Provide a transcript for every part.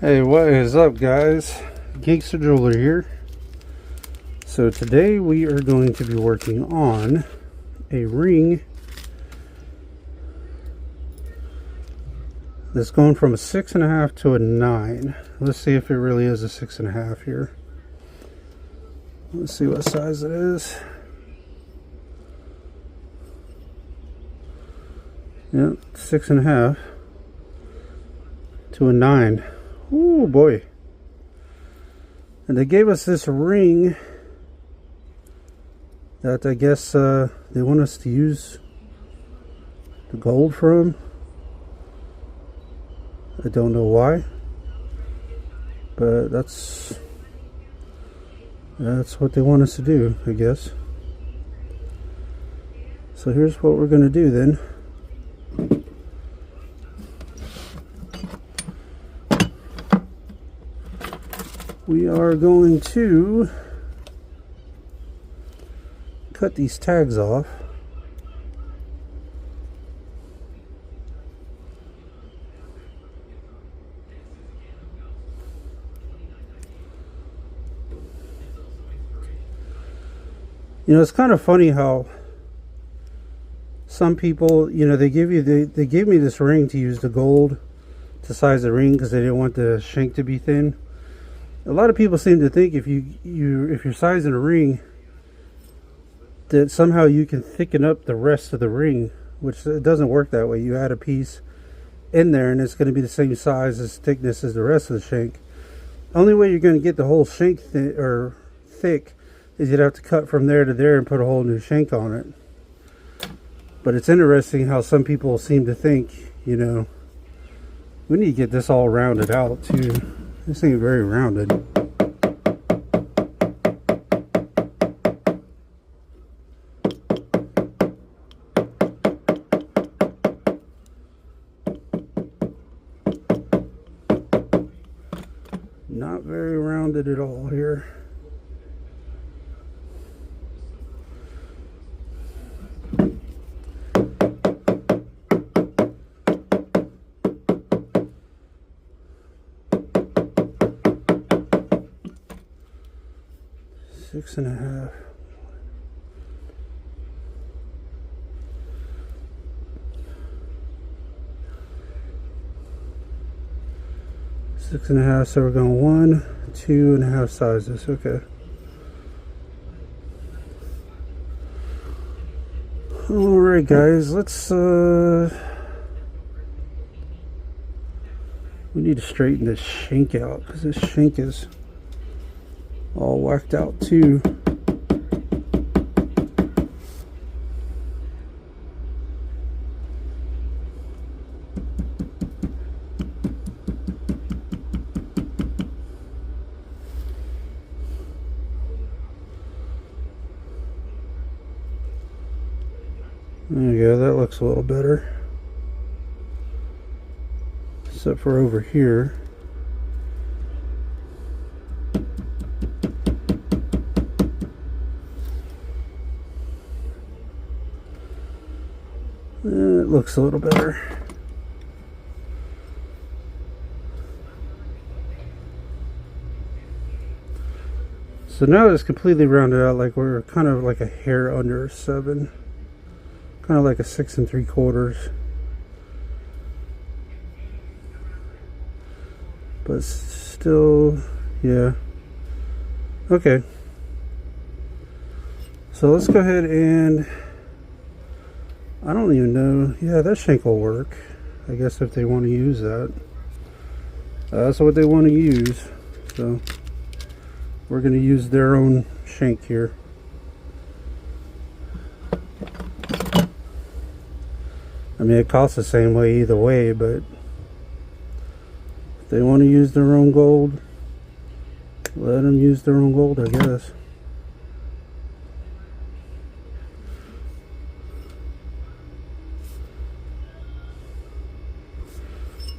Hey, what is up, guys? Gangster Jeweler here. So today we are going to be working on a ring that's going from a 6.5 to a 9. Let's see if it really is a 6.5 here. Let's see what size it is. Yep, 6.5 to a 9. Oh boy. And they gave us this ring that I guess they want us to use the gold from. I don't know why, but that's what they want us to do, I guess. So here's what we're going to do then. We are going to cut these tags off. You know, it's kind of funny how some people, you know, they gave me this ring to use the gold to size the ring because they didn't want the shank to be thin. A lot of people seem to think if you're sizing a ring that somehow you can thicken up the rest of the ring, which it doesn't work that way. You add a piece in there and it's going to be the same size as thickness as the rest of the shank. Only way you're going to get the whole shank thick is you'd have to cut from there to there and put a whole new shank on it. But it's interesting how some people seem to think, you know, we need to get this all rounded out too. This ain't very rounded. Not very rounded at all here. Six and a half. Six and a half, so we're going 1, 2.5 sizes. Okay. Alright guys, let's we need to straighten this shank out because this shank is all whacked out too. There you go, that looks a little better. Except for over here. It looks a little better. So now it's completely rounded out, like we're kind of like a hair under a 7. Kind of like a 6 3/4. But still, yeah. Okay. So let's go ahead and, I don't even know. Yeah, that shank will work. I guess if they want to use that. That's what they want to use. So we're going to use their own shank here. I mean, it costs the same way either way, but if they want to use their own gold, let them use their own gold, I guess.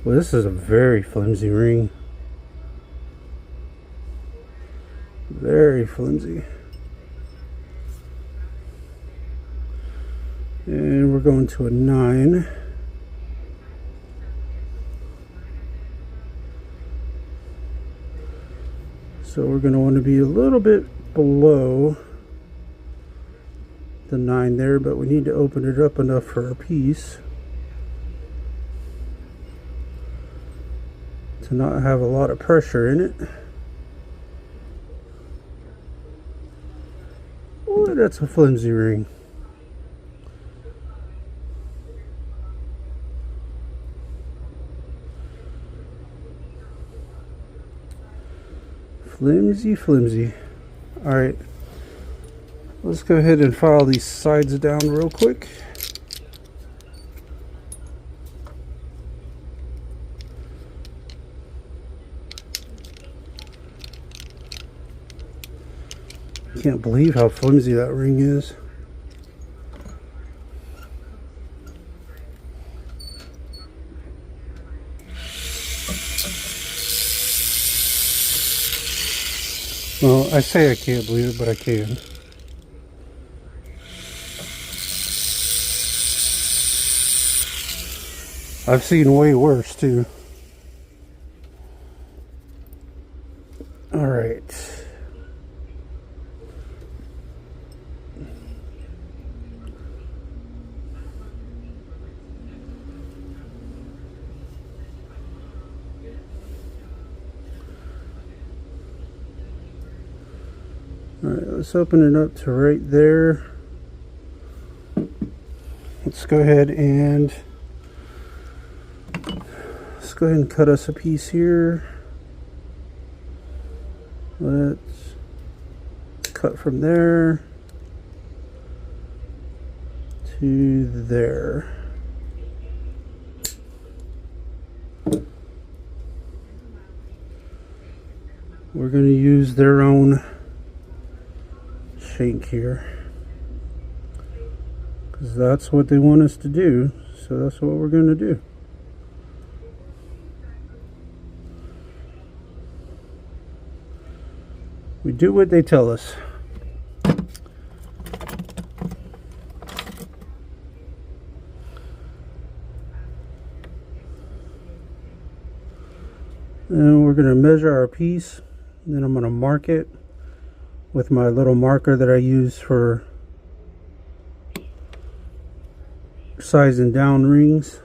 Well, this is a very flimsy ring. Very flimsy. And we're going to a 9. So we're going to want to be a little bit below the 9 there, but we need to open it up enough for our piece to not have a lot of pressure in it. Oh, that's a flimsy ring. Flimsy, flimsy. Alright, let's go ahead and file these sides down real quick. Can't believe how flimsy that ring is. Well, I say I can't believe it, but I can. I've seen way worse too. All right. Alright, let's open it up to right there. Let's go ahead and cut us a piece here. Let's cut from there to there. We're going to use their own shank here because that's what they want us to do, so that's what we're going to do. We do what they tell us. And we're going to measure our piece, and then I'm going to mark it with my little marker that I use for sizing down rings.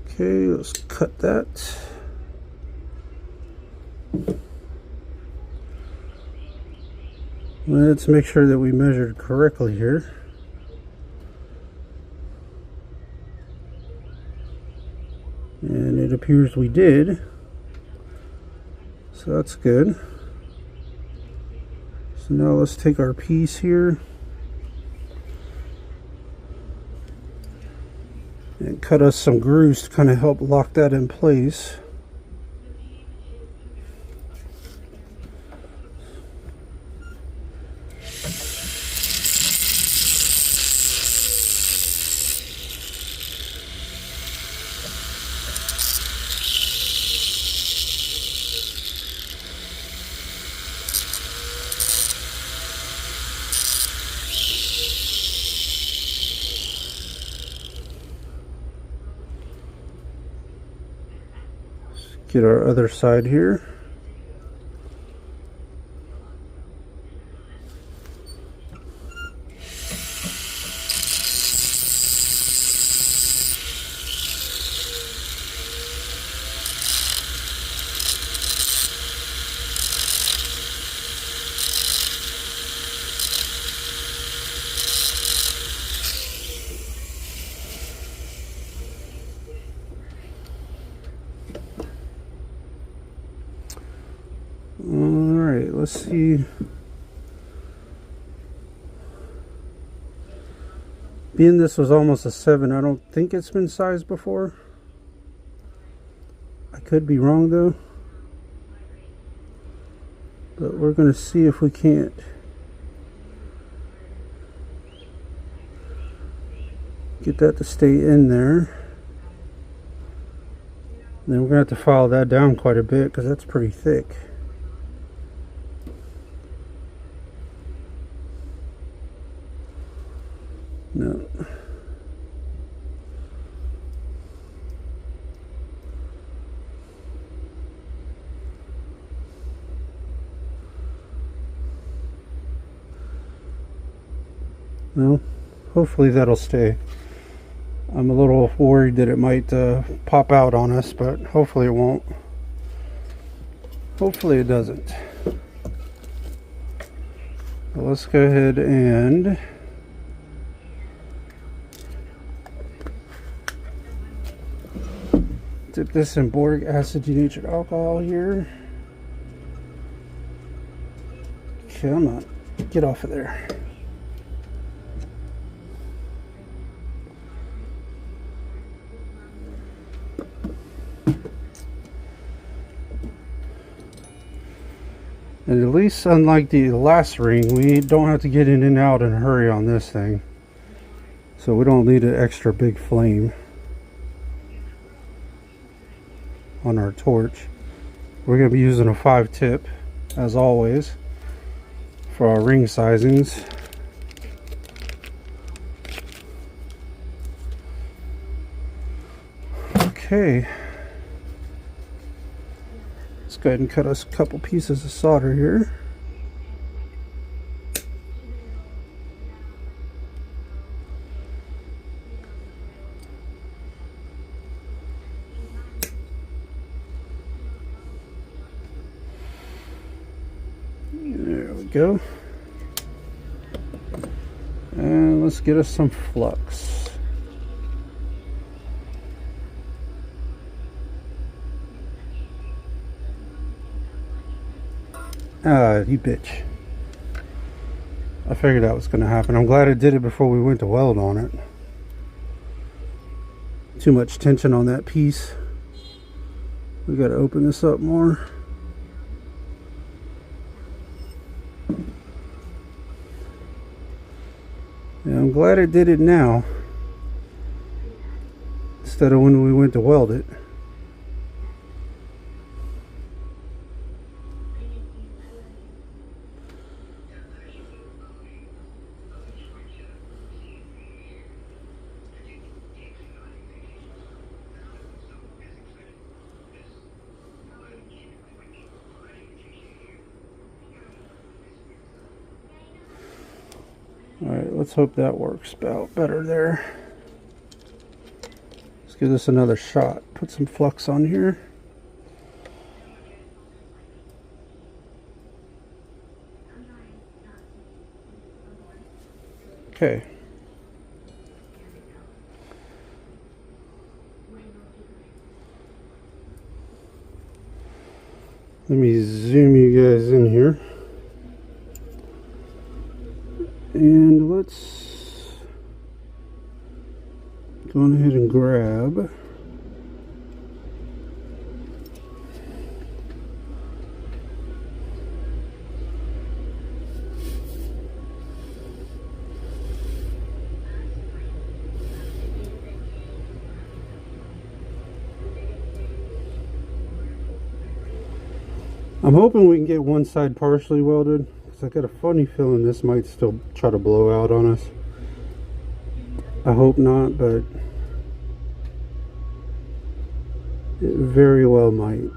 Okay, let's cut that. Let's make sure that we measured correctly here. And it appears we did. So that's good. So now let's take our piece here and cut us some grooves to kind of help lock that in place. Get our other side here. Alright, let's see. Being this was almost a 7, I don't think it's been sized before. I could be wrong though. But we're going to see if we can't get that to stay in there. And then we're going to have to file that down quite a bit because that's pretty thick. No. Well, hopefully that'll stay. I'm a little worried that it might pop out on us, but hopefully it won't. Hopefully it doesn't. Well, let's go ahead and dip this in boric acid denatured alcohol here. Come on, get off of there. And at least, unlike the last ring, we don't have to get in and out in a hurry on this thing. So we don't need an extra big flame on our torch. We're going to be using a 5-tip, as always, for our ring sizings. Okay. Let's go ahead and cut us a couple pieces of solder here. There we go. And let's get us some flux. Ah, you bitch. I figured that was going to happen. I'm glad I did it before we went to weld on it. Too much tension on that piece. We got to open this up more. Yeah, I'm glad I did it now instead of when we went to weld it. Alright, let's hope that works about better there. Let's give this another shot. Put some flux on here. Okay. Let me zoom you guys in here. And let's go on ahead and grab I'm hoping we can get one side partially welded, because I got a funny feeling this might still try to blow out on us. I hope not, but it very well might.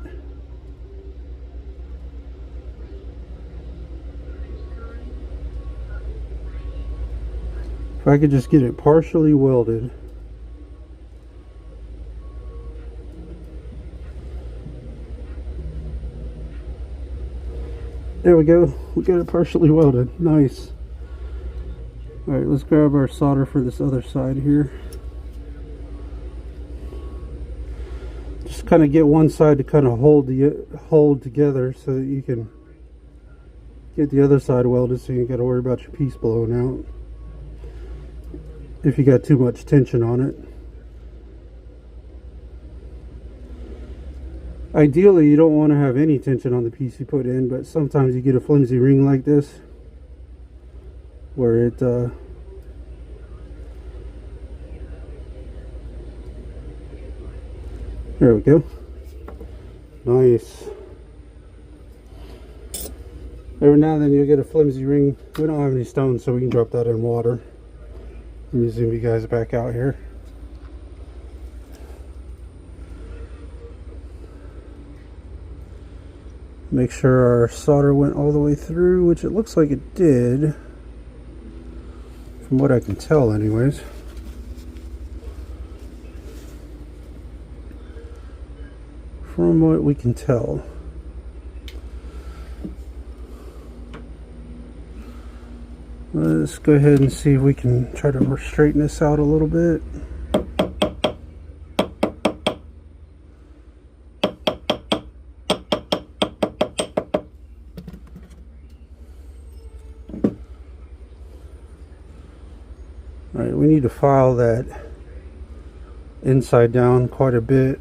If I could just get it partially welded. There we go. We got it partially welded. Nice. Alright, let's grab our solder for this other side here. Just kind of get one side to kind of hold together so that you can get the other side welded, so you ain't got to worry about your piece blowing out if you got too much tension on it. Ideally, you don't want to have any tension on the piece you put in, but sometimes you get a flimsy ring like this where it there we go. Nice. Every now and then you'll get a flimsy ring. We don't have any stones, so we can drop that in water. Let me zoom you guys back out here. Make sure our solder went all the way through, which it looks like it did, from what I can tell anyways. From what we can tell. Let's go ahead and see if we can try to straighten this out a little bit. Alright, we need to file that inside down quite a bit.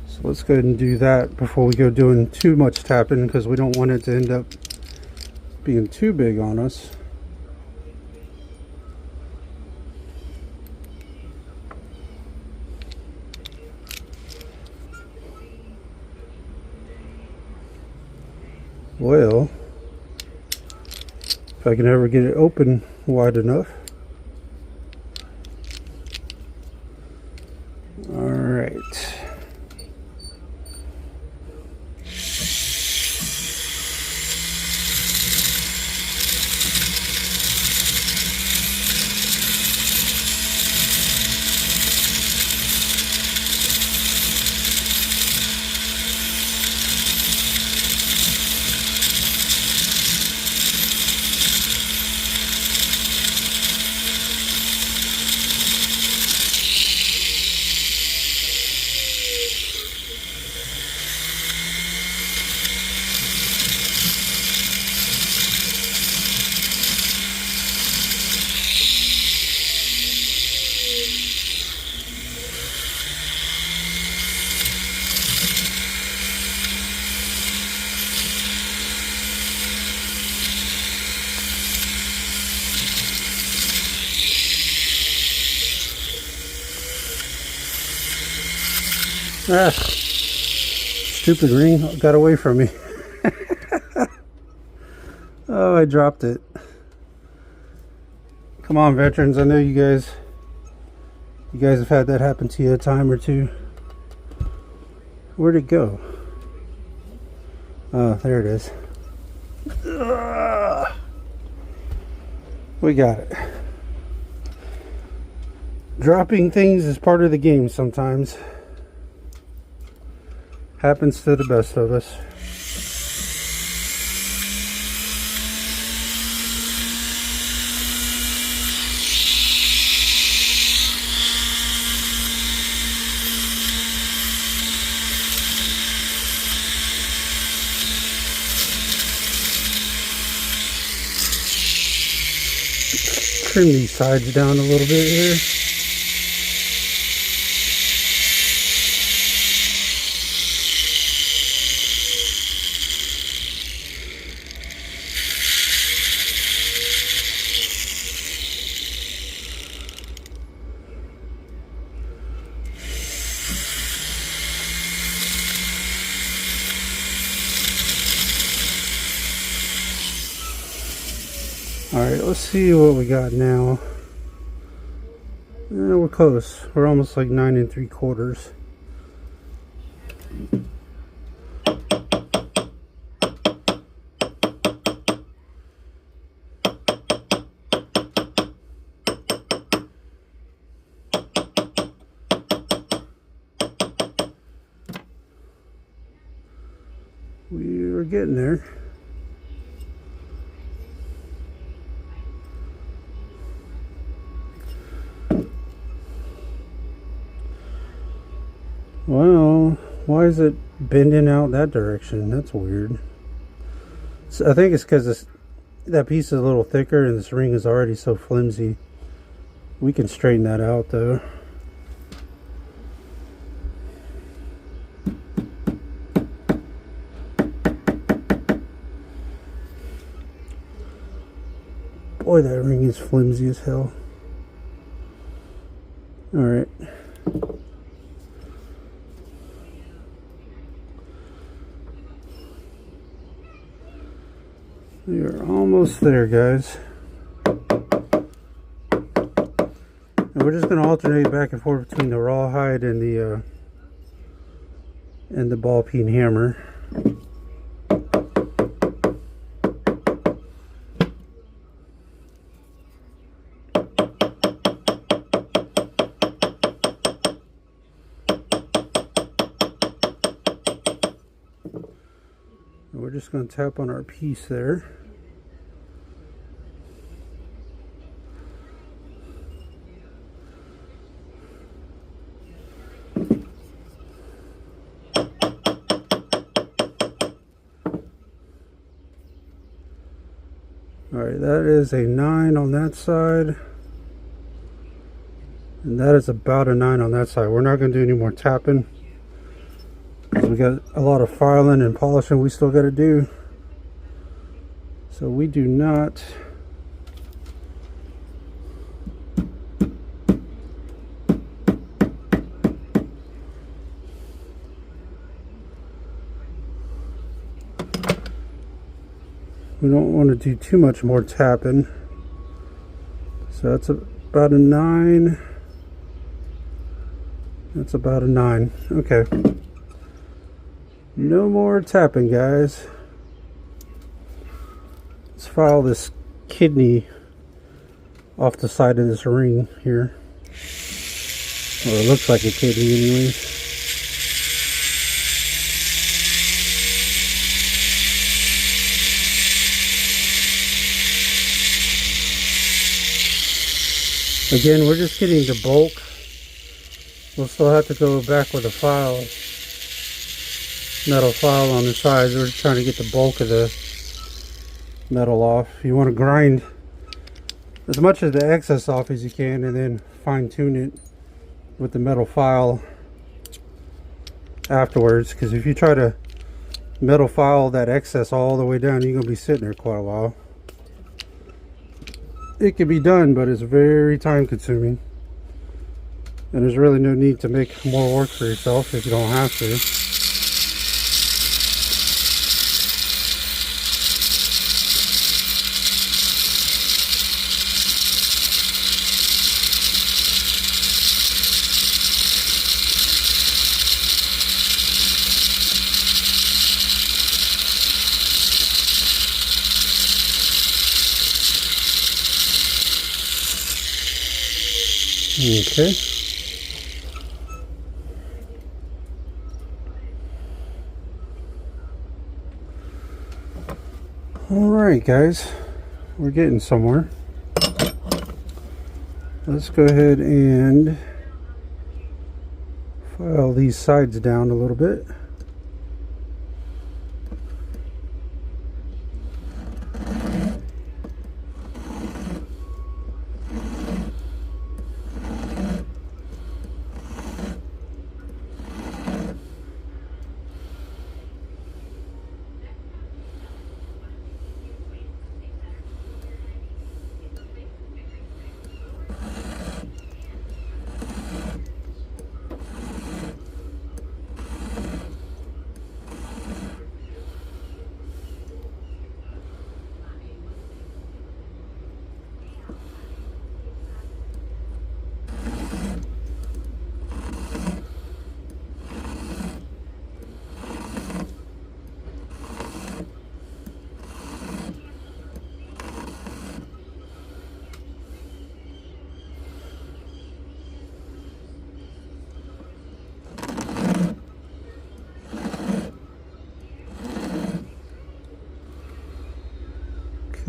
So let's go ahead and do that before we go doing too much tapping, because we don't want it to end up being too big on us. Well, if I can ever get it open wide enough. All right. Ah, stupid ring got away from me. Oh, I dropped it. Come on, veterans. I know you guys have had that happen to you a time or two. Where'd it go? Oh, there it is. We got it. Dropping things is part of the game sometimes. Happens to the best of us. Trim these sides down a little bit here. Alright, let's see what we got now. We're close. We're almost like 9 3/4. We are getting there. Well, why is it bending out that direction? That's weird. So I think it's because that piece is a little thicker and this ring is already so flimsy. We can straighten that out though. Boy, that ring is flimsy as hell. Alright. We are almost there, guys. And we're just going to alternate back and forth between the rawhide and the ball peen hammer. And we're just going to tap on our piece there. Alright, that is a 9 on that side. And that is about a 9 on that side. We're not going to do any more tapping, because we got a lot of filing and polishing we still got to do. So we do not want to do too much more tapping. So that's about a 9. That's about a 9. Okay. No more tapping, guys. Let's file this kidney off the side of this ring here. Or it looks like a kidney anyways. Again, we're just getting the bulk. We'll still have to go back with a file, metal file on the sides. We're just trying to get the bulk of the metal off. You want to grind as much of the excess off as you can, and then fine tune it with the metal file afterwards, because if you try to metal file that excess all the way down, you're going to be sitting there quite a while. It can be done, but it's very time consuming, and there's really no need to make more work for yourself if you don't have to. Okay. All right, guys, we're getting somewhere. Let's go ahead and file these sides down a little bit.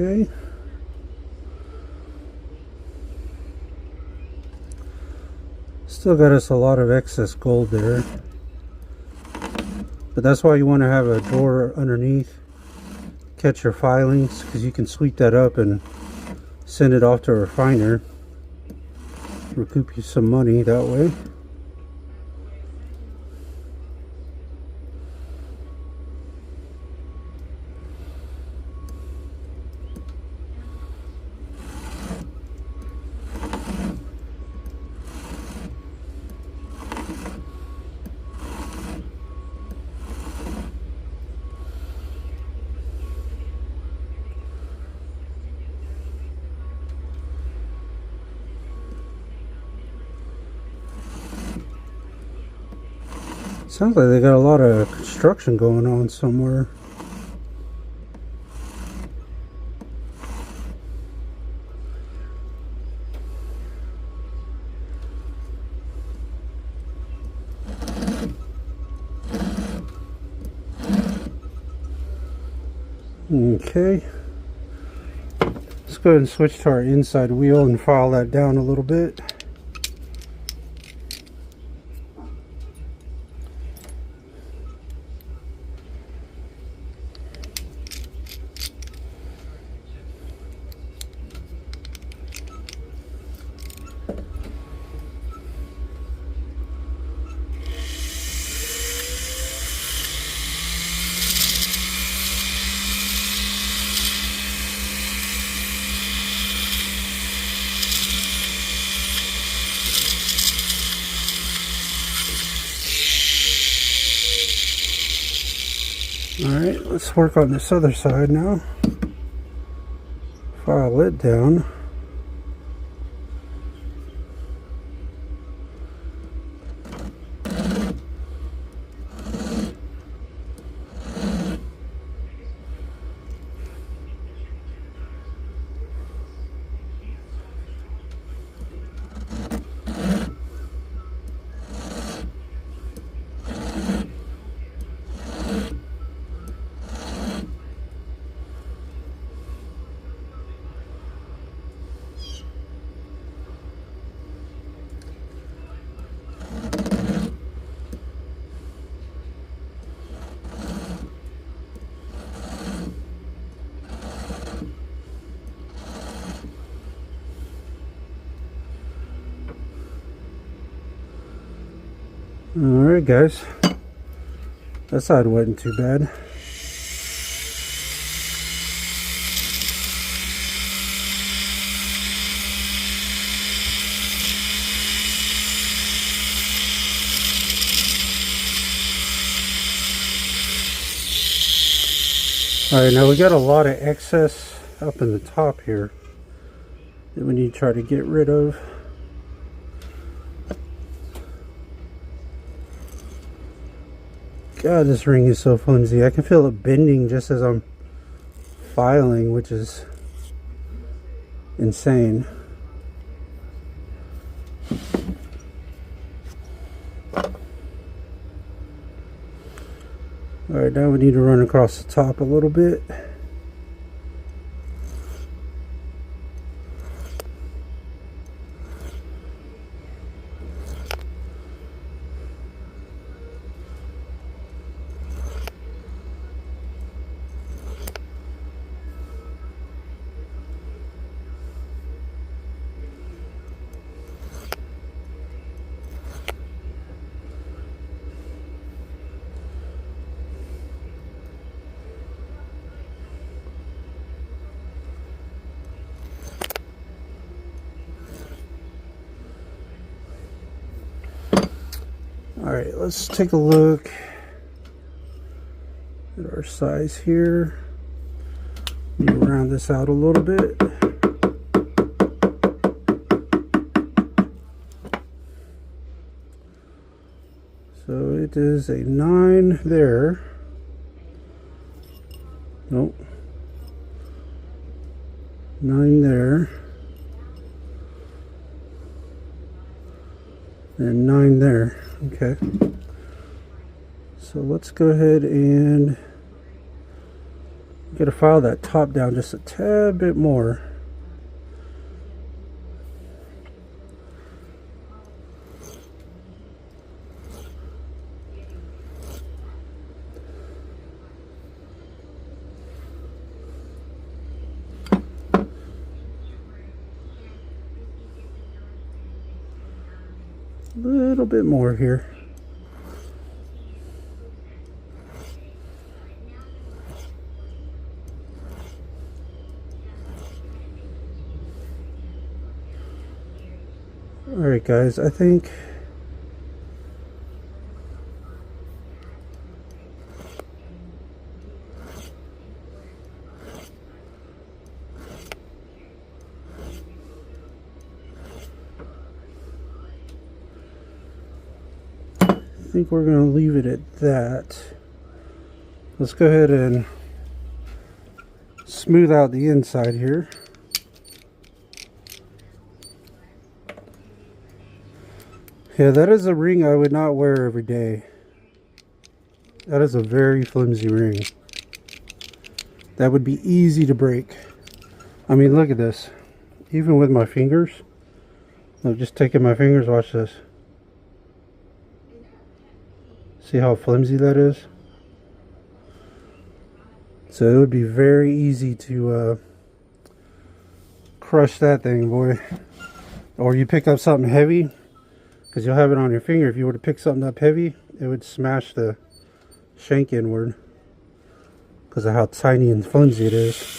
Okay. Still got us a lot of excess gold there, but that's why you want to have a drawer underneath, catch your filings, because you can sweep that up and send it off to a refiner, recoup you some money that way. Sounds like they got a lot of construction going on somewhere. Okay. Let's go ahead and switch to our inside wheel and file that down a little bit. Alright, let's work on this other side now. File it down. Alright guys, that side wasn't too bad. Alright, now we got a lot of excess up in the top here that we need to try to get rid of. God, this ring is so flimsy. I can feel it bending just as I'm filing, which is insane. Alright, now we need to run across the top a little bit. Alright, let's take a look at our size here. Need to round this out a little bit. So it is a 9 there. Nope. 9 there. And 9 there. Okay. So let's go ahead and get to file that top down just a tad bit more. A little bit more here. Alright guys, I think think we're going to leave it at that. Let's go ahead and smooth out the inside here. Yeah, that is a ring I would not wear every day. That is a very flimsy ring. That would be easy to break. I mean, look at this. Even with my fingers. Look, just taking my fingers, watch this. See how flimsy that is? So it would be very easy to crush that thing, boy. Or you pick up something heavy, because you'll have it on your finger. If you were to pick something up heavy, it would smash the shank inward because of how tiny and flimsy it is.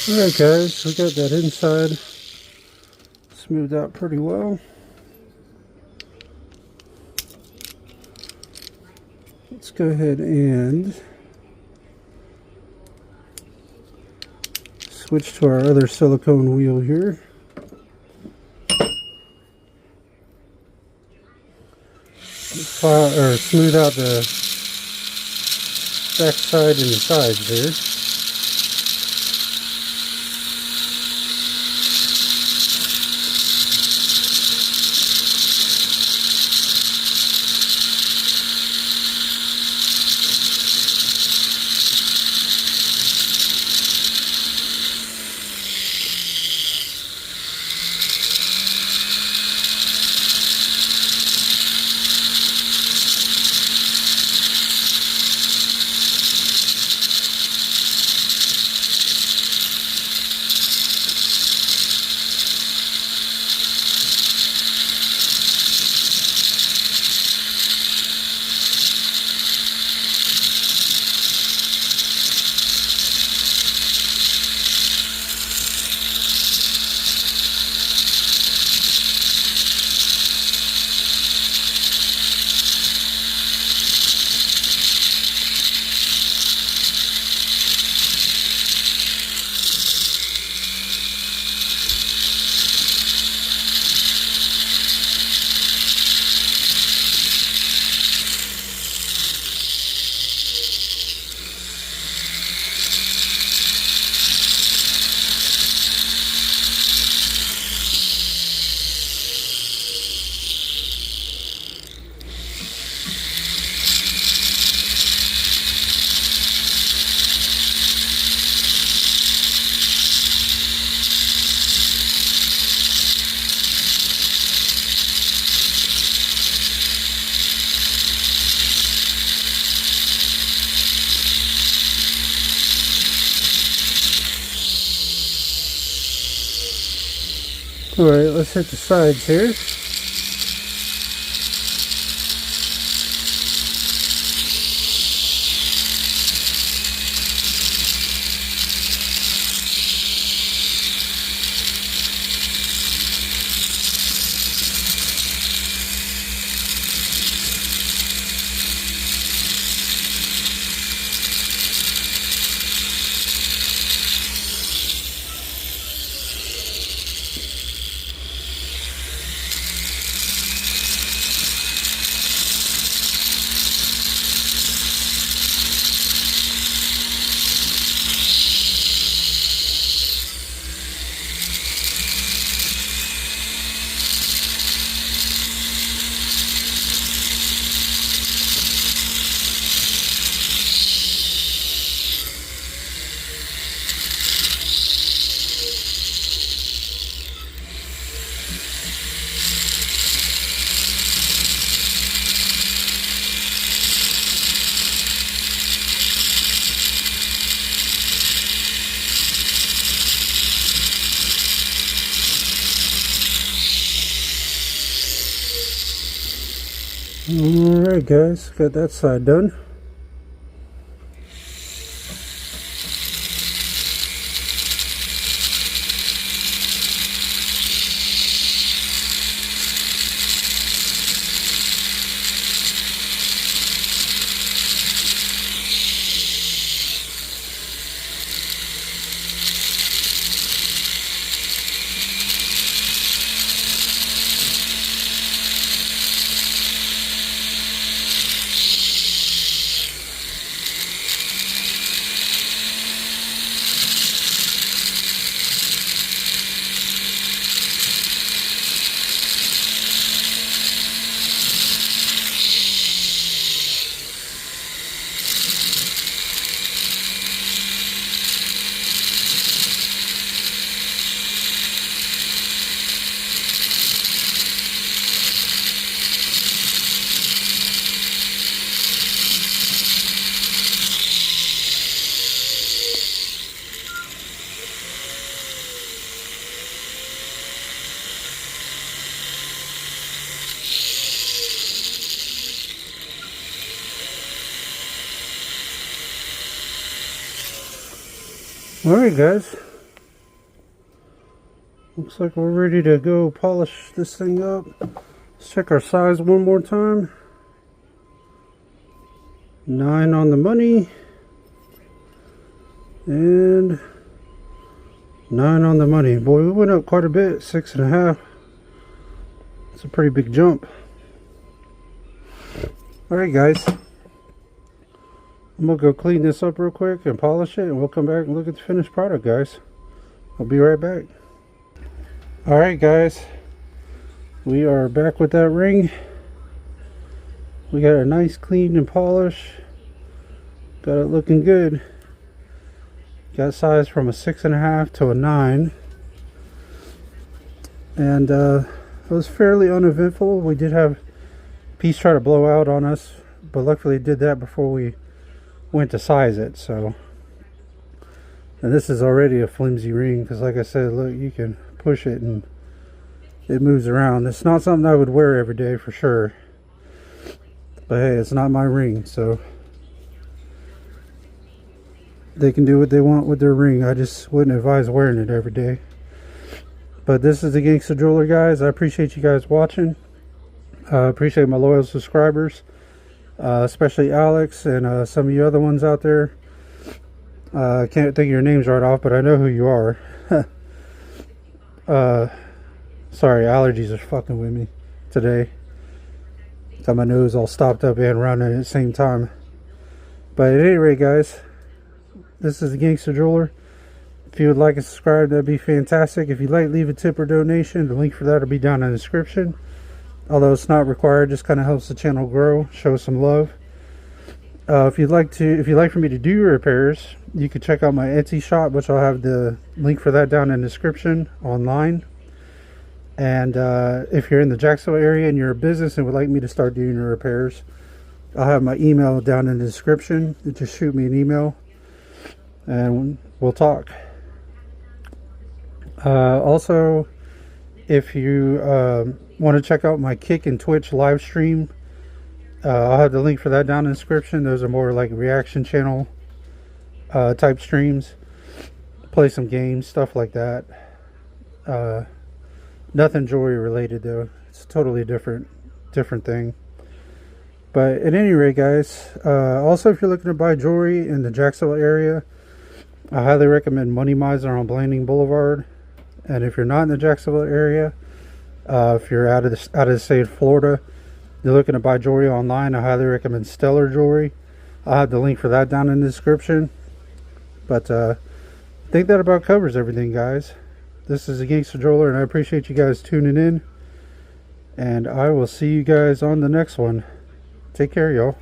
Alright guys, we got that inside smoothed out pretty well. Let's go ahead and switch to our other silicone wheel here. Smooth out the back side and the sides there. Alright, let's hit the sides here. Alright guys, got that side done. Alright guys, looks like we're ready to go polish this thing up. Let's check our size one more time. 9 on the money and 9 on the money. Boy, we went up quite a bit, 6.5. It's a pretty big jump. Alright guys, I'm gonna go clean this up real quick and polish it, and we'll come back and look at the finished product, guys. I'll be right back. Alright guys, we are back with that ring. We got a nice clean and polish. Got it looking good. Got size from a 6.5 to a 9. And it was fairly uneventful. We did have a piece try to blow out on us, but luckily it did that before we went to size it. So, and this is already a flimsy ring because, like I said, look, you can push it and it moves around. It's not something I would wear every day for sure, but hey, it's not my ring, so they can do what they want with their ring. I just wouldn't advise wearing it every day. But this is the Gangsta Jeweler, guys. I appreciate you guys watching. Appreciate my loyal subscribers, especially Alex and some of you other ones out there. I can't think of your names right off, but I know who you are. Sorry, allergies are fucking with me today. Got my nose all stopped up and running at the same time. But at any rate, guys, this is the Gangsta Jeweler. If you would like to subscribe, that'd be fantastic. If you'd like, leave a tip or donation. The link for that will be down in the description. Although it's not required, just kind of helps the channel grow, show some love. If you'd like for me to do your repairs, you can check out my Etsy shop, which I'll have the link for that down in the description online. And if you're in the Jacksonville area and you're a business and would like me to start doing your repairs, I'll have my email down in the description. Just shoot me an email and we'll talk. Also, If you want to check out my Kick and Twitch live stream, I'll have the link for that down in the description. Those are more like reaction channel type streams. Play some games, stuff like that. Nothing jewelry related though. It's a totally different thing. But at any rate, guys, also if you're looking to buy jewelry in the Jacksonville area, I highly recommend Money Miser on Blanding Boulevard. And if you're not in the Jacksonville area, if you're out of the state of Florida, you're looking to buy jewelry online, I highly recommend Stellar Jewelry. I'll have the link for that down in the description. But I think that about covers everything, guys. This is a Gangster Jeweler, and I appreciate you guys tuning in. And I will see you guys on the next one. Take care, y'all.